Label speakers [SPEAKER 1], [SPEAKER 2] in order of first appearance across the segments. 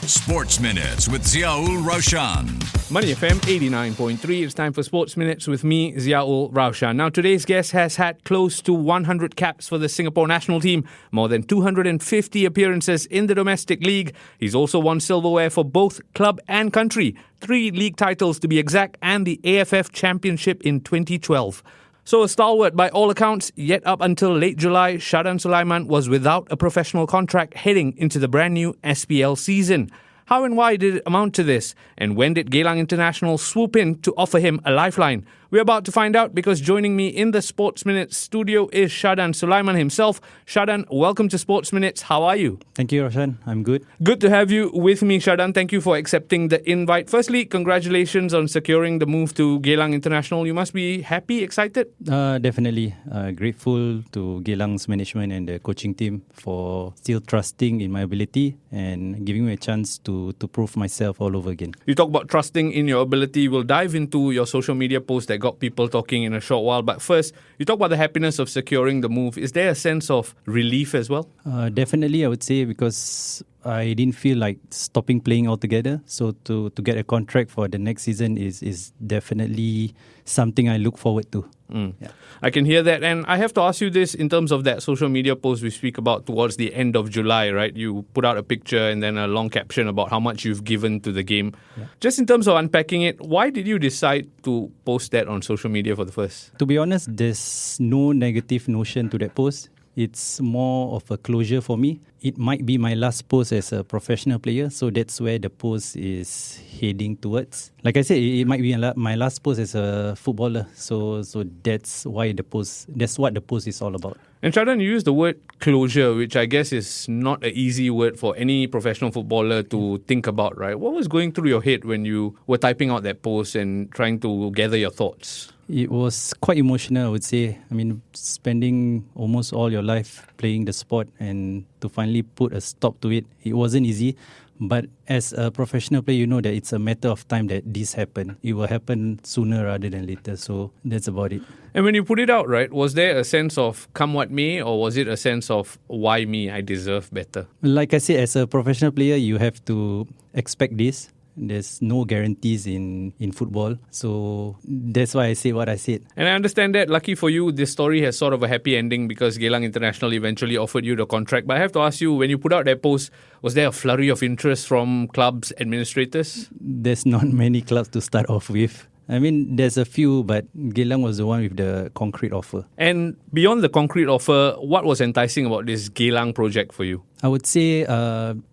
[SPEAKER 1] Sports Minutes with Ziaul Raushan.
[SPEAKER 2] Money FM 89.3. It's time for Sports Minutes with me, Ziaul Raushan. Now, today's guest has had close to 100 caps for the Singapore national team, more than 250 appearances in the domestic league. He's also won silverware for both club and country, 3 league titles to be exact, and the AFF Championship in 2012. So a stalwart by all accounts, yet up until late July, Shahdan Sulaiman was without a professional contract heading into the brand new SPL season. How and why did it amount to this? And when did Geylang International swoop in to offer him a lifeline? We're about to find out because joining me in the Sports Minutes studio is Shahdan Sulaiman himself. Shahdan, welcome to Sports Minutes. How are you?
[SPEAKER 3] Thank you, Raushan. I'm good.
[SPEAKER 2] Good to have you with me, Shahdan. Thank you for accepting the invite. Firstly, congratulations on securing the move to Geylang International. You must be happy, excited?
[SPEAKER 3] Definitely. Grateful to Geylang's management and the coaching team for still trusting in my ability and giving me a chance to prove myself all over again.
[SPEAKER 2] You talk about trusting in your ability. We'll dive into your social media post that got people talking in a short while. But first, you talk about the happiness of securing the move. Is there a sense of relief as well?
[SPEAKER 3] Definitely, I would say, because I didn't feel like stopping playing altogether. So to get a contract for the next season is definitely something I look forward to.
[SPEAKER 2] Yeah. I can hear that. And I have to ask you this in terms of that social media post we speak about towards the end of July, right? You put out a picture and then a long caption about how much you've given to the game. Yeah. Just in terms of unpacking it, why did you decide to post that on social media for the first?
[SPEAKER 3] To be honest, there's no negative notion to that post. It's more of a closure for me. It might be my last post as a professional player, so that's where the post is heading towards. Like I said, it might be my last post as a footballer, so that's why that's what the post is all about.
[SPEAKER 2] And Shahdan, you used the word closure, which I guess is not an easy word for any professional footballer to think about, right? What was going through your head when you were typing out that post and trying to gather your thoughts?
[SPEAKER 3] It was quite emotional, I would say. I mean, spending almost all your life playing the sport and to finally put a stop to it, it wasn't easy. But as a professional player, you know that it's a matter of time that this happened. It will happen sooner rather than later. So that's about it.
[SPEAKER 2] And when you put it out, right, was there a sense of come what may, or was it a sense of why me, I deserve better?
[SPEAKER 3] Like I said, as a professional player, you have to expect this. There's no guarantees in football. So that's why I say what I said.
[SPEAKER 2] And I understand that. Lucky for you, this story has sort of a happy ending because Geylang International eventually offered you the contract. But I have to ask you, when you put out that post, was there a flurry of interest from clubs, administrators?
[SPEAKER 3] There's not many clubs to start off with. I mean, there's a few, but Geylang was the one with the concrete offer.
[SPEAKER 2] And beyond the concrete offer, what was enticing about this Geylang project for you?
[SPEAKER 3] I would say from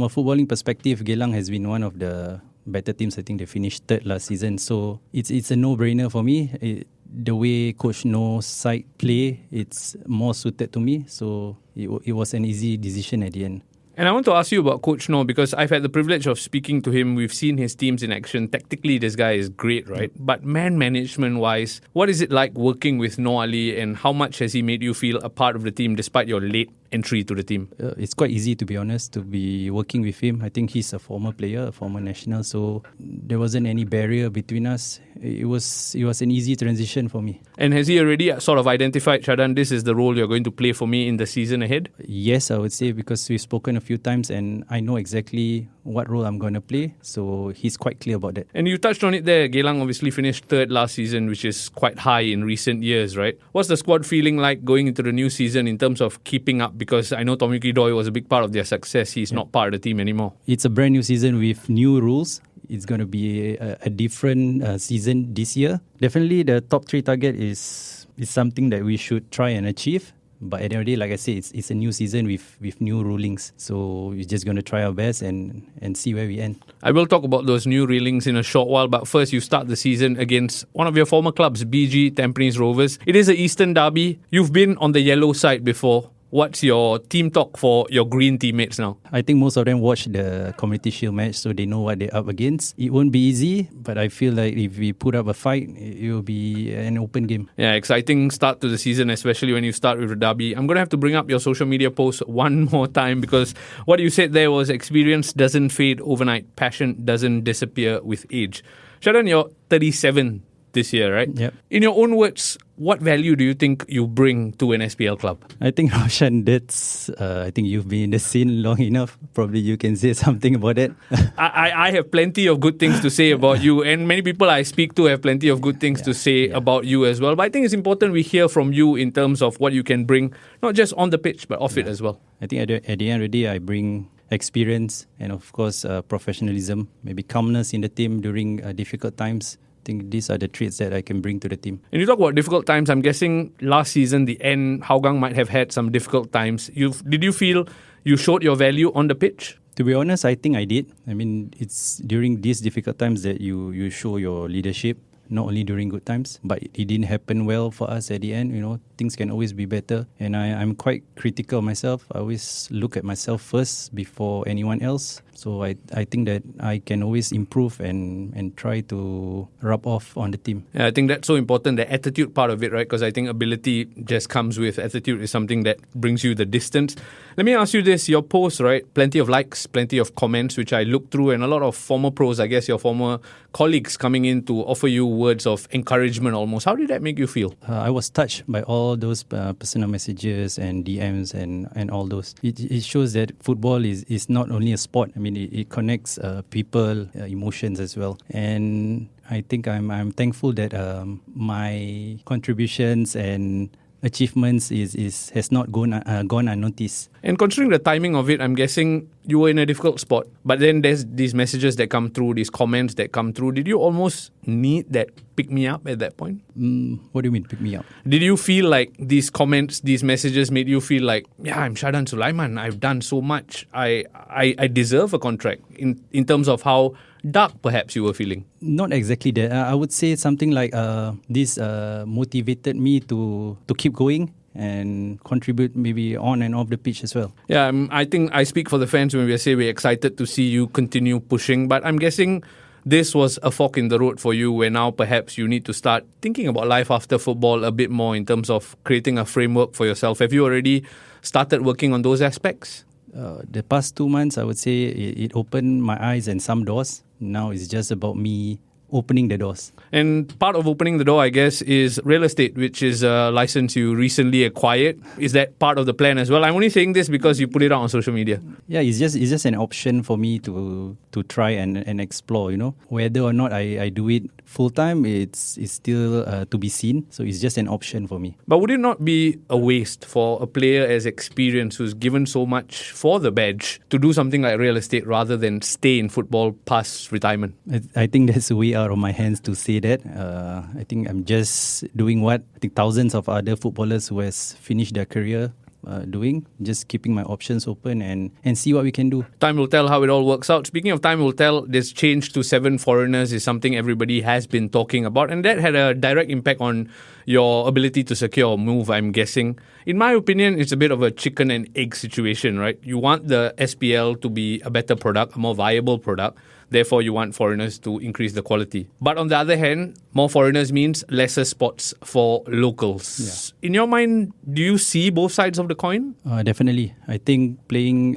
[SPEAKER 3] a footballing perspective, Geylang has been one of the better teams. I think they finished third last season. So it's a no-brainer for me. The way Coach No's side play, it's more suited to me. So it was an easy decision at the end.
[SPEAKER 2] And I want to ask you about Coach No because I've had the privilege of speaking to him. We've seen his teams in action. Tactically, this guy is great, right? But man management-wise, what is it like working with No Ali and how much has he made you feel a part of the team despite your late entry to the team?
[SPEAKER 3] It's quite easy, to be honest, to be working with him. I think he's a former player, a former national, so there wasn't any barrier between us. It was an easy transition for me.
[SPEAKER 2] And has he already sort of identified, Shahdan, this is the role you're going to play for me in the season ahead?
[SPEAKER 3] Yes, I would say, because we've spoken a few times and I know exactly what role I'm going to play. So he's quite clear about that.
[SPEAKER 2] And you touched on it there. Geylang obviously finished third last season, which is quite high in recent years, right? What's the squad feeling like going into the new season in terms of keeping up? Because I know Tomiki Doi was a big part of their success. He's not part of the team anymore.
[SPEAKER 3] It's a brand new season with new rules. It's going to be a different season this year. Definitely the top 3 target is something that we should try and achieve. But at the end of the day, like I say, it's a new season with new rulings. So we're just going to try our best and see where we end.
[SPEAKER 2] I will talk about those new rulings in a short while. But first, you start the season against one of your former clubs, BG Tampines Rovers. It is an Eastern derby. You've been on the yellow side before. What's your team talk for your green teammates now?
[SPEAKER 3] I think most of them watch the Community Shield match, so they know what they're up against. It won't be easy, but I feel like if we put up a fight, it will be an open game.
[SPEAKER 2] Yeah, exciting start to the season, especially when you start with the derby. I'm going to have to bring up your social media post one more time because what you said there was experience doesn't fade overnight. Passion doesn't disappear with age. Shahdan, you're 37 this year, right?
[SPEAKER 3] Yep.
[SPEAKER 2] In your own words, what value do you think you bring to an SPL club?
[SPEAKER 3] I think, Raushan, I think you've been in the scene long enough. Probably you can say something about it.
[SPEAKER 2] I have plenty of good things to say about you, and many people I speak to have plenty of good things to say about you as well. But I think it's important we hear from you in terms of what you can bring, not just on the pitch, but off it as well.
[SPEAKER 3] I think at the end of the day, I bring experience and, of course, professionalism, maybe calmness in the team during difficult times. I think these are the traits that I can bring to the team.
[SPEAKER 2] And you talk about difficult times, I'm guessing last season, the end, Hougang might have had some difficult times. Did you feel you showed your value on the pitch?
[SPEAKER 3] To be honest, I think I did. I mean, it's during these difficult times that you show your leadership, not only during good times, but it didn't happen well for us at the end. Things can always be better. And I'm quite critical of myself. I always look at myself first before anyone else. So I think that I can always improve and try to rub off on the team.
[SPEAKER 2] Yeah, I think that's so important, the attitude part of it, right? Because I think ability just comes with attitude is something that brings you the distance. Let me ask you this, your post, right? Plenty of likes, plenty of comments, which I looked through, and a lot of former pros, I guess your former colleagues coming in to offer you words of encouragement almost. How did that make you feel?
[SPEAKER 3] I was touched by all those personal messages and DMs and all those. It shows that football is not only a sport. I mean, it connects people, emotions as well. And I think I'm thankful that my contributions and achievements has not gone unnoticed.
[SPEAKER 2] And considering the timing of it, I'm guessing you were in a difficult spot. But then there's these messages that come through, these comments that come through. Did you almost need that pick me up at that point?
[SPEAKER 3] What do you mean pick me up?
[SPEAKER 2] Did you feel like these comments, these messages made you feel like, yeah, I'm Shahdan Sulaiman. I've done so much. I deserve a contract in terms of how dark perhaps you were feeling?
[SPEAKER 3] Not exactly that. I would say something like this motivated me to keep going and contribute maybe on and off the pitch as well.
[SPEAKER 2] Yeah, I think I speak for the fans when we say we're excited to see you continue pushing, but I'm guessing this was a fork in the road for you where now perhaps you need to start thinking about life after football a bit more in terms of creating a framework for yourself. Have you already started working on those aspects?
[SPEAKER 3] The past 2 months, I would say it opened my eyes and some doors. Now it's just about me opening the doors.
[SPEAKER 2] And part of opening the door, I guess, is real estate, which is a license you recently acquired. Is that part of the plan as well? I'm only saying this because you put it out on social media.
[SPEAKER 3] Yeah, it's just an option for me to try and explore, Whether or not I do it full time, it's still to be seen. So it's just an option for me.
[SPEAKER 2] But would it not be a waste for a player as experienced who's given so much for the badge to do something like real estate rather than stay in football past retirement?
[SPEAKER 3] I think that's way out of my hands to say that. I think I'm just doing what I think thousands of other footballers who has finished their career doing, just keeping my options open and see what we can do.
[SPEAKER 2] Time will tell how it all works out. Speaking of time will tell, this change to 7 foreigners is something everybody has been talking about, and that had a direct impact on your ability to secure a move, I'm guessing. In my opinion, it's a bit of a chicken and egg situation, right? You want the SPL to be a better product, a more viable product. Therefore, you want foreigners to increase the quality. But on the other hand, more foreigners means lesser spots for locals. Yeah. In your mind, do you see both sides of the coin?
[SPEAKER 3] Definitely. I think playing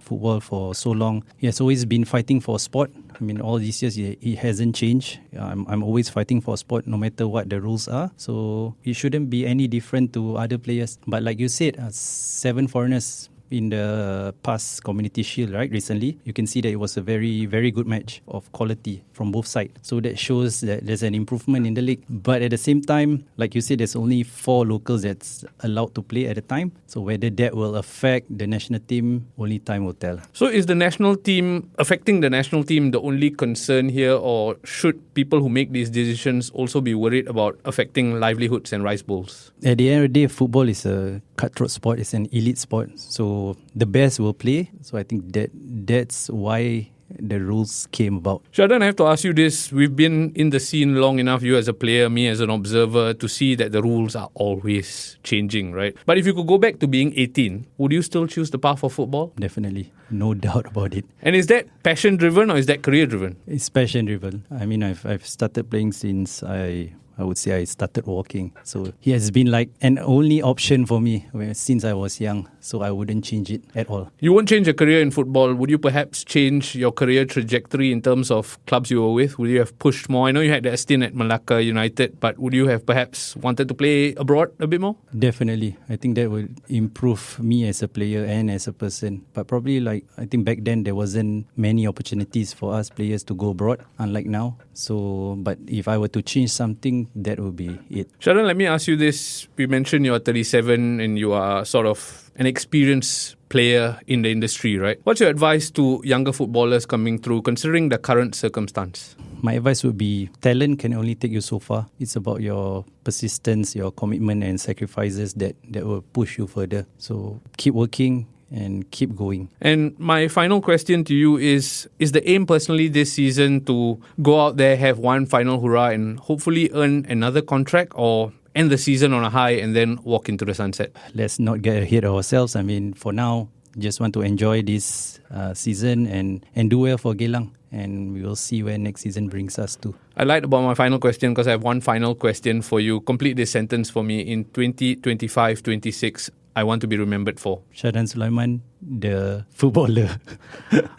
[SPEAKER 3] football for so long, he has always been fighting for a spot. I mean, all these years, it hasn't changed. I'm always fighting for a spot no matter what the rules are. So it shouldn't be any different to other players. But like you said, 7 foreigners in the past Community Shield, right, recently, you can see that it was a very, very good match of quality from both sides. So that shows that there's an improvement in the league. But at the same time, like you said, there's only 4 locals that's allowed to play at a time. So whether that will affect the national team, only time will tell.
[SPEAKER 2] So is the national team, affecting the national team, the only concern here, or should people who make these decisions also be worried about affecting livelihoods and rice bowls?
[SPEAKER 3] At the end of the day, football is a cutthroat sport. It's an elite sport. So the best will play. So I think that's why the rules came about.
[SPEAKER 2] Shahdan, I have to ask you this. We've been in the scene long enough, you as a player, me as an observer, to see that the rules are always changing, right? But if you could go back to being 18, would you still choose the path of football?
[SPEAKER 3] Definitely. No doubt about it.
[SPEAKER 2] And is that passion-driven or is that career-driven?
[SPEAKER 3] It's passion-driven. I mean, I've started playing since I I would say I started walking. So he has been like an only option for me since I was young. So I wouldn't change it at all.
[SPEAKER 2] You won't change a career in football. Would you perhaps change your career trajectory in terms of clubs you were with? Would you have pushed more? I know you had that stint at Malacca United, but would you have perhaps wanted to play abroad a bit more?
[SPEAKER 3] Definitely. I think that would improve me as a player and as a person. But probably I think back then there wasn't many opportunities for us players to go abroad, unlike now. So, but if I were to change something, that would be it.
[SPEAKER 2] Shahdan, let me ask you this. We mentioned you're 37 and you are sort of an experienced player in the industry, right? What's your advice to younger footballers coming through, considering the current circumstance?
[SPEAKER 3] My advice would be talent can only take you so far. It's about your persistence, your commitment and sacrifices that will push you further. So keep working and keep going.
[SPEAKER 2] And my final question to you is the aim personally this season to go out there, have one final hurrah and hopefully earn another contract, or end the season on a high and then walk into the sunset?
[SPEAKER 3] Let's not get ahead of ourselves. I mean, for now, just want to enjoy this season and do well for Geylang. And we will see where next season brings us to.
[SPEAKER 2] I lied about my final question because I have one final question for you. Complete this sentence for me. In 2025-26, I want to be remembered for?
[SPEAKER 3] Shahdan Sulaiman, the footballer.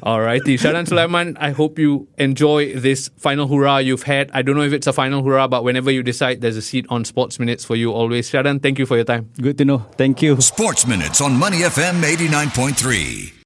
[SPEAKER 2] Alrighty, Shahdan Sulaiman, I hope you enjoy this final hurrah you've had. I don't know if it's a final hurrah, but whenever you decide, there's a seat on Sports Minutes for you always. Shahdan, thank you for your time.
[SPEAKER 3] Good to know. Thank you.
[SPEAKER 1] Sports Minutes on Money FM 89.3.